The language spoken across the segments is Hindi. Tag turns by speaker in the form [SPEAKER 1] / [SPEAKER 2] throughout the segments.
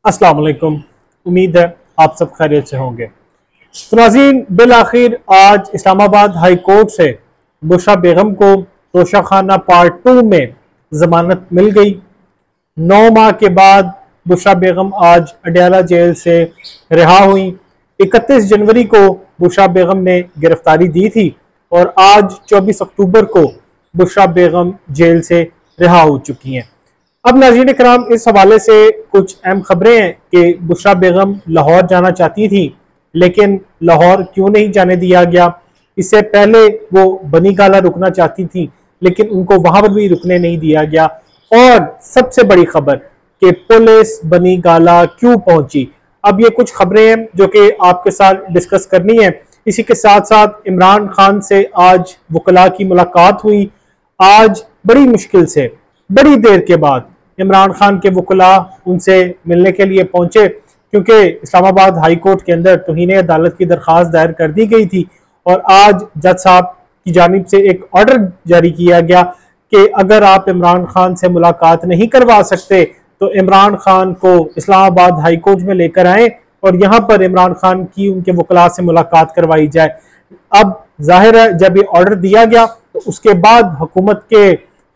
[SPEAKER 1] अस्सलाम वालेकुम। उम्मीद है आप सब खैरियत से होंगे। तो नाज़रीन, बिल आखिर आज इस्लामाबाद हाई कोर्ट से बुशरा बेगम को तोशाखाना पार्ट 2 में जमानत मिल गई। 9 माह के बाद बुशरा बेगम आज अडयाला जेल से रिहा हुई। 31 जनवरी को बुशरा बेगम ने गिरफ्तारी दी थी और आज 24 अक्टूबर को बुशरा बेगम जेल से रिहा हो चुकी हैं। अब नाज़रीन कराम, इस हवाले से कुछ अहम खबरें हैं कि बुशरा बेगम लाहौर जाना चाहती थी, लेकिन लाहौर क्यों नहीं जाने दिया गया। इससे पहले वो बनी गाला रुकना चाहती थी, लेकिन उनको वहां पर भी रुकने नहीं दिया गया। और सबसे बड़ी खबर कि पुलिस बनी गाला क्यों पहुंची। अब ये कुछ खबरें हैं जो कि आपके साथ डिस्कस करनी है। इसी के साथ साथ इमरान खान से आज वकला की मुलाकात हुई। आज बड़ी मुश्किल से बड़ी देर के बाद इमरान खान के वकला उनसे मिलने के लिए पहुंचे, क्योंकि इस्लामाबाद हाई कोर्ट के अंदर तौहीन अदालत की दरख्वास्त दायर कर दी गई थी और आज जज साहब की जानिब से एक ऑर्डर जारी किया गया कि अगर आप इमरान खान से मुलाकात नहीं करवा सकते तो इमरान खान को इस्लामाबाद हाई कोर्ट में लेकर आए और यहाँ पर इमरान खान की उनके वकला से मुलाकात करवाई जाए। अब जाहिर है जब ये ऑर्डर दिया गया तो उसके बाद हुकूमत के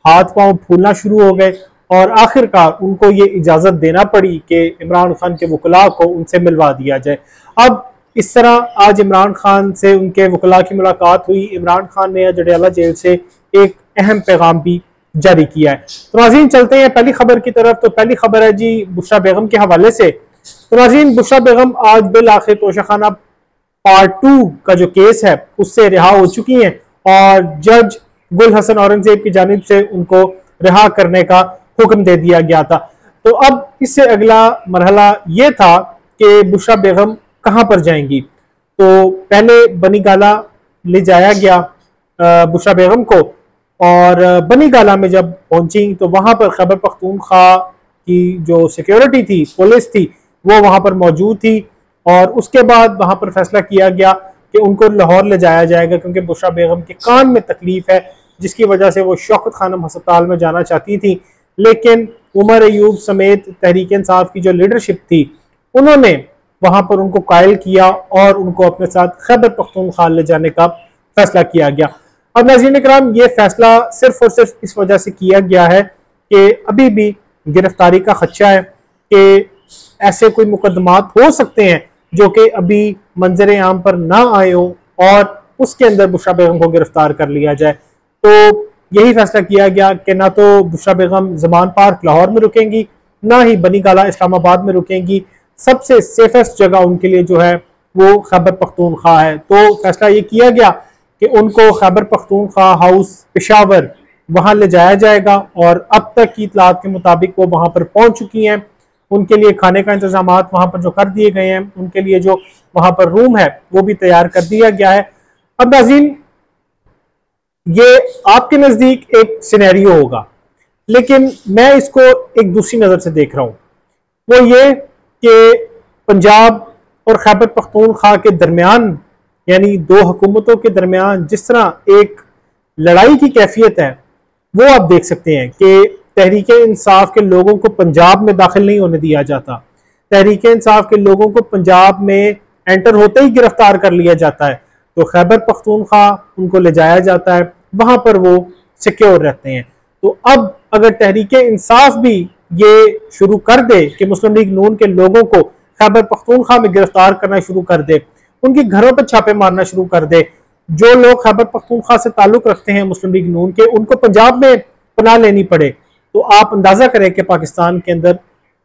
[SPEAKER 1] हाथ पांव फूलना शुरू हो गए और आखिरकार उनको ये इजाजत देना पड़ी कि इमरान खान के वकला को उनसे मिलवा दिया जाए। अब इस तरह आज इमरान खान से उनके वकला की मुलाकात हुई। इमरान खान ने अडयाला जेल से एक अहम पैगाम भी जारी किया है। तो नाज़रीन चलते हैं पहली खबर की तरफ। तो पहली खबर है जी बुशरा बेगम के हवाले से। तो नाज़रीन, बुशरा बेगम आज बिल आखिर तोशाखाना पार्ट 2 का जो केस है उससे रिहा हो चुकी हैं और जज गुल हसन औरंगजेब की जानिब से उनको रिहा करने का हुक्म दे दिया गया था। तो अब इससे अगला मरहला ये था कि बुशरा बेगम कहां पर जाएंगी। तो पहले बनी गाला ले जाया गया बुशरा बेगम को और बनी गाला में जब पहुंची तो वहां पर खैबर पख्तूनख्वा की जो सिक्योरिटी थी, पुलिस थी, वो वहां पर मौजूद थी और उसके बाद वहां पर फैसला किया गया कि उनको लाहौर ले जाया जाएगा, क्योंकि बुशरा बेगम के कान में तकलीफ है जिसकी वजह से वो शौकत खानम अस्पताल में जाना चाहती थी। लेकिन उमर अयूब समेत तहरीक इंसाफ की जो लीडरशिप थी उन्होंने वहां पर उनको कायल किया और उनको अपने साथ खैबर पख्तूनख्वा ले जाने का फैसला किया गया। अब नाज़रीन इकराम, ये फैसला सिर्फ और सिर्फ इस वजह से किया गया है कि अभी भी गिरफ्तारी का खदशा है कि ऐसे कोई मुकदमात हो सकते हैं जो कि अभी मंजर आम पर ना आए हो और उसके अंदर बुशरा बेगम को गिरफ्तार कर लिया जाए। तो यही फैसला किया गया कि ना तो बुशरा बेगम जमान पार्क लाहौर में रुकेंगी, ना ही बनी गाला इस्लामाबाद में रुकेंगी। सबसे सेफेस्ट जगह उनके लिए जो है वो खैबर पख्तूनख्वा है। तो फैसला ये किया गया कि उनको खैबर पख्तूनख्वा हाउस पेशावर वहां ले जाया जाएगा और अब तक की इतलात के मुताबिक वो वहां पर पहुंच चुकी हैं। उनके लिए खाने का इंतजाम वहां पर जो कर दिए गए हैं, उनके लिए जो वहां पर रूम है वो भी तैयार कर दिया गया है। अब नाज़रीन, ये आपके नजदीक एक सिनेरियो होगा, लेकिन मैं इसको एक दूसरी नजर से देख रहा हूं। वो ये कि पंजाब और खैबर पख्तूनख्वा के दरमियान, यानी दो हुकूमतों के दरमियान जिस तरह एक लड़ाई की कैफियत है, वो आप देख सकते हैं कि तहरीक इंसाफ के लोगों को पंजाब में दाखिल नहीं होने दिया जाता। तहरीक इंसाफ के लोगों को पंजाब में एंटर होते ही गिरफ्तार कर लिया जाता है। तो खैबर पख्तूनख्वा उनको ले जाया जाता है, वहां पर वो सिक्योर रहते हैं। तो अब अगर तहरीक इंसाफ भी ये शुरू कर दे कि मुस्लिम लीग नून के लोगों को खैबर पख्तूनख्वा में गिरफ्तार करना शुरू कर दे, उनके घरों पर छापे मारना शुरू कर दे, जो लोग खैबर पख्तूनख्वा से ताल्लुक रखते हैं मुस्लिम लीग नून के, उनको पंजाब में पनाह लेनी पड़े, तो आप अंदाजा करें कि पाकिस्तान के अंदर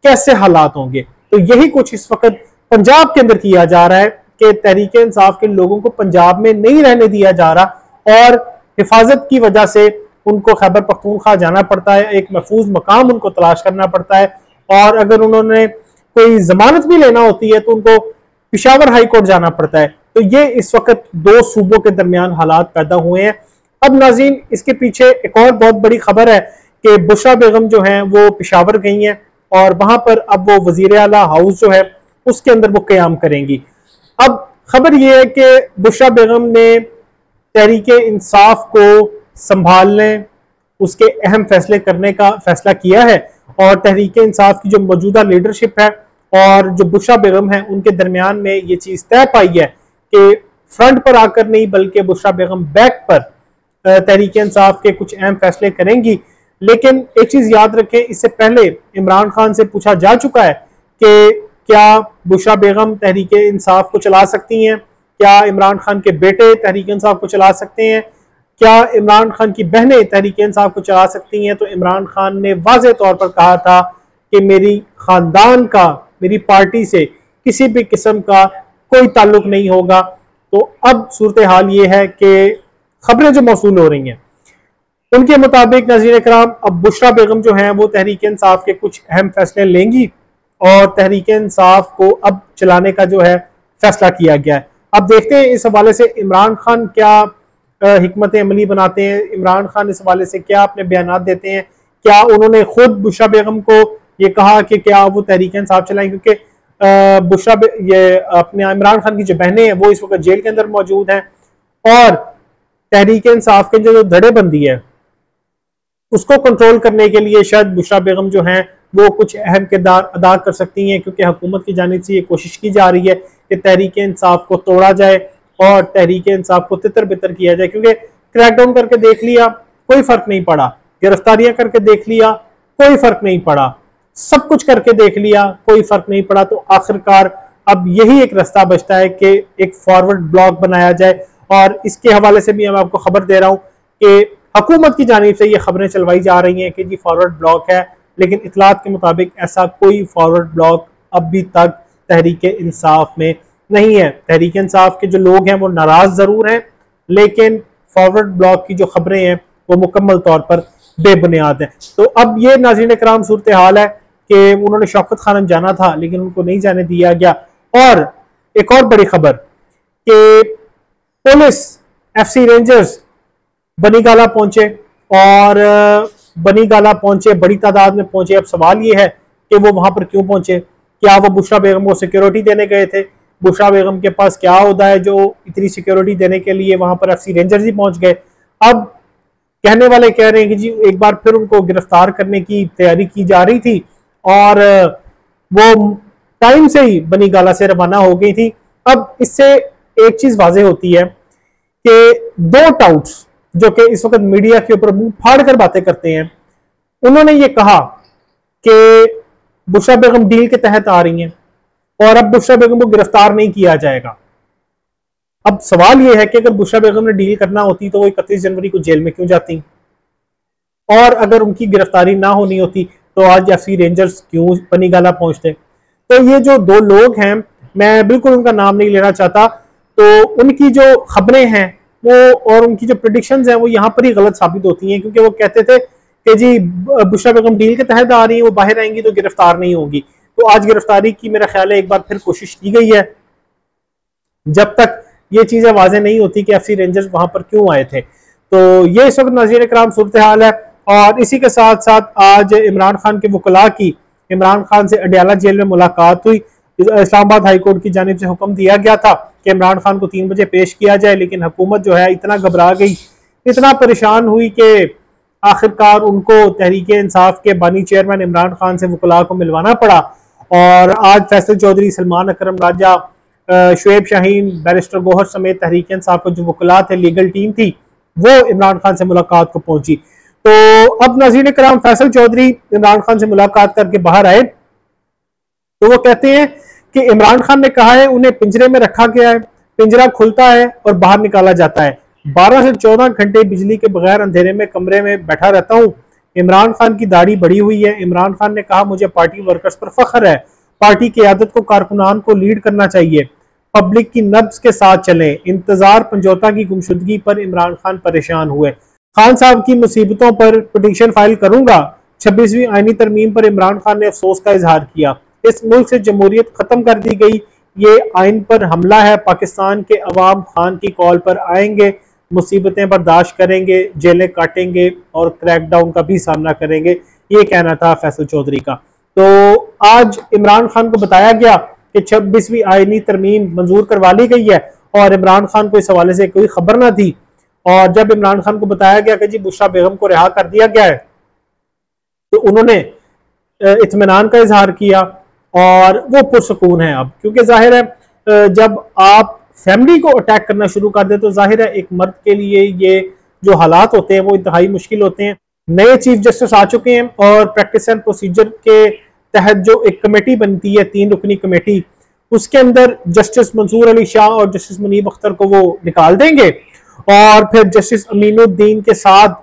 [SPEAKER 1] कैसे हालात होंगे। तो यही कुछ इस वक्त पंजाब के अंदर किया जा रहा है कि तहरीक इंसाफ के लोगों को पंजाब में नहीं रहने दिया जा रहा और हिफाजत की वजह से उनको खैबर पख्तूनख्वा जाना पड़ता है, एक महफूज मकाम उनको तलाश करना पड़ता है और अगर उन्होंने कोई जमानत भी लेना होती है तो उनको पेशावर हाई कोर्ट जाना पड़ता है। तो ये इस वक्त दो सूबों के दरमियान हालात पैदा हुए हैं। अब नाज़रीन, इसके पीछे एक और बहुत बड़ी खबर है कि बुशरा बेगम जो है वो पेशावर गई हैं और वहां पर अब वो वजीर आला हाउस जो है उसके अंदर वो क़याम करेंगी। अब खबर ये है कि बुशरा बेगम ने तहरीक इंसाफ को संभालने, उसके अहम फैसले करने का फैसला किया है और तहरीक इंसाफ की जो मौजूदा लीडरशिप है और जो बुशरा बेगम है उनके दरमियान में ये चीज तय पाई है कि फ्रंट पर आकर नहीं बल्कि बुशरा बेगम बैक पर तहरीक इंसाफ के कुछ अहम फैसले करेंगी। लेकिन एक चीज याद रखें, इससे पहले इमरान खान से पूछा जा चुका है कि क्या बुशरा बेगम तहरीक इंसाफ को चला सकती हैं, क्या इमरान खान के बेटे तहरीक इंसाफ को चला सकते हैं, क्या इमरान खान की बहनें तहरीक इंसाफ को चला सकती हैं। तो इमरान खान ने वाज़ेह तौर पर कहा था कि मेरी खानदान का, मेरी पार्टी से किसी भी किस्म का कोई ताल्लुक नहीं होगा। तो अब सूरत हाल ये है कि खबरें जो मौसूल हो रही हैं उनके मुताबिक नाज़रीन इकराम, अब बुशरा बेगम जो हैं वो तहरीक इंसाफ के कुछ अहम फैसले लेंगी और तहरीक इंसाफ को अब चलाने का जो है फैसला किया गया है। अब देखते हैं इस हवाले से इमरान खान क्या हिकमत अमली बनाते हैं, इमरान खान इस हवाले से क्या अपने बयान देते हैं। क्या उन्होंने खुद बुशरा बेगम को ये कहा कि क्या वो तहरीक इंसाफ चलाएं, क्योंकि ये अपने इमरान खान की जो बहनें हैं वो इस वक्त जेल के अंदर मौजूद हैं और तहरीक इंसाफ के जो धड़ेबंदी है उसको कंट्रोल करने के लिए शायद बुशरा बेगम जो हैं वो कुछ अहम किरदार अदा कर सकती हैं, क्योंकि हुकूमत की जानिब से ये कोशिश की जा रही है कि तहरीक इंसाफ को तोड़ा जाए और तहरीक इंसाफ को तितर बितर किया जाए। क्योंकि क्रैकडाउन करके देख लिया, कोई फर्क नहीं पड़ा, गिरफ्तारियां करके देख लिया, कोई फर्क नहीं पड़ा, सब कुछ करके देख लिया, कोई फर्क नहीं पड़ा। तो आखिरकार अब यही एक रास्ता बचता है कि एक फॉरवर्ड ब्लॉक बनाया जाए। और इसके हवाले से भी मैं आपको खबर दे रहा हूं कि हुकूमत की जानिब से ये खबरें चलवाई जा रही हैं कि जी फॉरवर्ड ब्लॉक है, लेकिन इतलात के मुताबिक ऐसा कोई फॉरवर्ड ब्लॉक अभी तक तहरीक इंसाफ में नहीं है। तहरीक इंसाफ के जो लोग हैं वो नाराज जरूर हैं, लेकिन फॉरवर्ड ब्लॉक की जो खबरें हैं वो मुकम्मल तौर पर बेबुनियाद है। तो अब ये नाज़रीन इकराम सूरत हाल है कि उन्होंने शौकत खानम जाना था लेकिन उनको नहीं जाने दिया गया। और एक और बड़ी खबर कि पुलिस एफसी रेंजर्स बनीगाला पहुंचे और बनीगाला पहुंचे, बड़ी तादाद में पहुंचे। अब सवाल ये है कि वो वहां पर क्यों पहुंचे, क्या वो बुशरा बेगम को सिक्योरिटी देने गए थे? बुशरा बेगम के पास क्या होता है जो इतनी सिक्योरिटी देने के लिए वहां पर एफसी रेंजर्स ही पहुंच गए? अब कहने वाले कह रहे हैं कि जी एक बार फिर उनको गिरफ्तार करने की तैयारी की जा रही थी और वो टाइम से ही बनीगाला से रवाना हो गई थी। अब इससे एक चीज वाजे होती है कि दो टाउट्स जो कि इस वक्त मीडिया के ऊपर मुंह फाड़ कर बातें करते हैं, उन्होंने ये कहा कि बुशरा बेगम डील के तहत आ रही हैं और अब बुशरा बेगम को गिरफ्तार नहीं किया जाएगा। अब सवाल यह है कि अगर बुशरा बेगम ने डील करना होती तो वो 31 जनवरी को जेल में क्यों जाती, और अगर उनकी गिरफ्तारी ना होनी होती तो आज एफसी रेंजर्स क्यों बनीगाला पहुंचते? तो ये जो दो लोग हैं, मैं बिल्कुल उनका नाम नहीं लेना चाहता, तो उनकी जो खबरें हैं वो और उनकी जो प्रेडिक्शंस हैं वो यहाँ पर ही गलत साबित होती हैं, क्योंकि वो कहते थे कि जी बुशरा बेगम डील के तहत आ रही है, वो बाहर आएंगी तो गिरफ्तार नहीं होगी। तो आज गिरफ्तारी की मेरा ख्याल है एक बार फिर कोशिश की गई है, जब तक ये चीजें वाज़ेह नहीं होती कि एफसी रेंजर्स वहां पर क्यों आए थे। तो ये इस वक्त नाज़रीन इकराम सूरत हाल है। और इसी के साथ साथ आज इमरान खान के वकला की इमरान खान से अडयाला जेल में मुलाकात हुई। इस्लामाबाद हाई कोर्ट की जानिब से हुक्म दिया गया था कि इमरान खान को 3 बजे पेश किया जाए, लेकिन हुकूमत जो है इतना घबरा गई, इतना परेशान हुई कि आखिरकार उनको तहरीक इंसाफ के बानी चेयरमैन इमरान खान से वकला को मिलवाना पड़ा। और आज फैसल चौधरी, सलमान अकरम राजा, शुएब शाहीन, बैरिस्टर गोहर समेत तहरीक इंसाफ के जो वकला थे, लीगल टीम थी, वो इमरान खान से मुलाकात को पहुंची। तो अब नाज़रीन कराम फैसल चौधरी इमरान खान से मुलाकात करके बाहर आए तो वो कहते हैं कि इमरान खान ने कहा है उन्हें पिंजरे में रखा गया है, पिंजरा खुलता है और बाहर निकाला जाता है, 12 से 14 घंटे बिजली के बगैर अंधेरे में कमरे में बैठा रहता हूँ। इमरान खान की दाढ़ी बढ़ी हुई है। इमरान खान ने कहा मुझे पार्टी वर्कर्स पर फख्र है, पार्टी की क़यादत को कारकुनान को लीड करना चाहिए, पब्लिक की नब्ज के साथ चले। इंतजार पंजोता की गुमशुदगी पर इमरान खान परेशान हुए। खान साहब की मुसीबतों पर पिटीशन फाइल करूंगा। 26वीं आईनी तरमीम पर इमरान खान ने अफसोस का इजहार किया। इस मुल्क से जमहूरियत खत्म कर दी गई, ये आइन पर हमला है। पाकिस्तान के अवाम खान की कॉल पर आएंगे, मुसीबतें बर्दाश्त करेंगे, जेलें काटेंगे और क्रैकडाउन का भी सामना करेंगे। ये कहना था फैसल चौधरी का। तो आज इमरान खान को बताया गया कि 26वीं आईनी तरमीम मंजूर करवा ली गई है और इमरान खान को इस हवाले से कोई खबर ना थी। और जब इमरान खान को बताया गया कि जी बुशरा बेगम को रिहा कर दिया गया है तो उन्होंने इत्मीनान का इजहार किया और वो पुरसकून है अब, क्योंकि जाहिर है जब आप फैमिली को अटैक करना शुरू कर दे तो जाहिर है एक मर्द के लिए ये जो हालात होते हैं वो इंतहाई मुश्किल होते हैं। नए चीफ जस्टिस आ चुके हैं और प्रैक्टिस एंड प्रोसीजर के तहत जो एक कमेटी बनती है 3 रुकनी कमेटी, उसके अंदर जस्टिस मंसूर अली शाह और जस्टिस मुनीब अख्तर को वो निकाल देंगे और फिर जस्टिस अमीनुद्दीन के साथ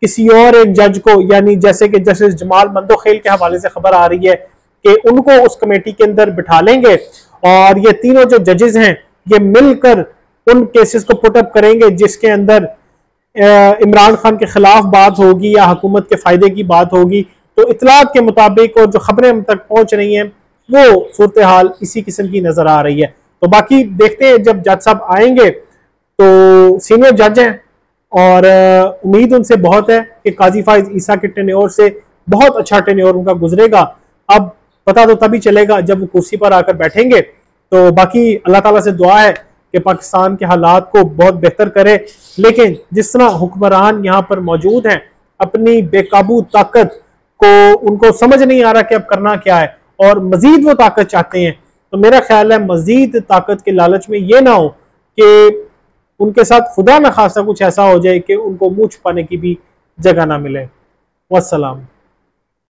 [SPEAKER 1] किसी और एक जज को, यानी जैसे कि जस्टिस जमाल मंदोखेल के हवाले से खबर आ रही है कि उनको उस कमेटी के अंदर बिठा लेंगे और ये तीनों जो जजेस हैं ये मिलकर उन केसेस को पुटअप करेंगे जिसके अंदर इमरान खान के खिलाफ बात होगी या हुकूमत के फायदे की बात होगी। तो इतलात के मुताबिक और जो खबरें हम तक पहुंच रही हैं वो सूरत हाल इसी किस्म की नजर आ रही है। तो बाकी देखते हैं जब जज साहब आएंगे, तो सीनियर जज हैं और उम्मीद उनसे बहुत है कि काजी फाइज ईसा के टेन्योर से बहुत अच्छा टेन्योर उनका गुजरेगा। अब पता तो तभी चलेगा जब वो कुर्सी पर आकर बैठेंगे। तो बाकी अल्लाह ताला से दुआ है कि पाकिस्तान के हालात को बहुत बेहतर करे, लेकिन जिस तरह हुक्मरान यहाँ पर मौजूद हैं अपनी बेकाबू ताकत को उनको समझ नहीं आ रहा कि अब करना क्या है और मजीद वो ताकत चाहते हैं। तो मेरा ख्याल है मजीद ताकत के लालच में ये ना हो कि उनके साथ खुदा न खासा कुछ ऐसा हो जाए कि उनको मुंह छुपाने की भी जगह ना मिले। वस्सलाम।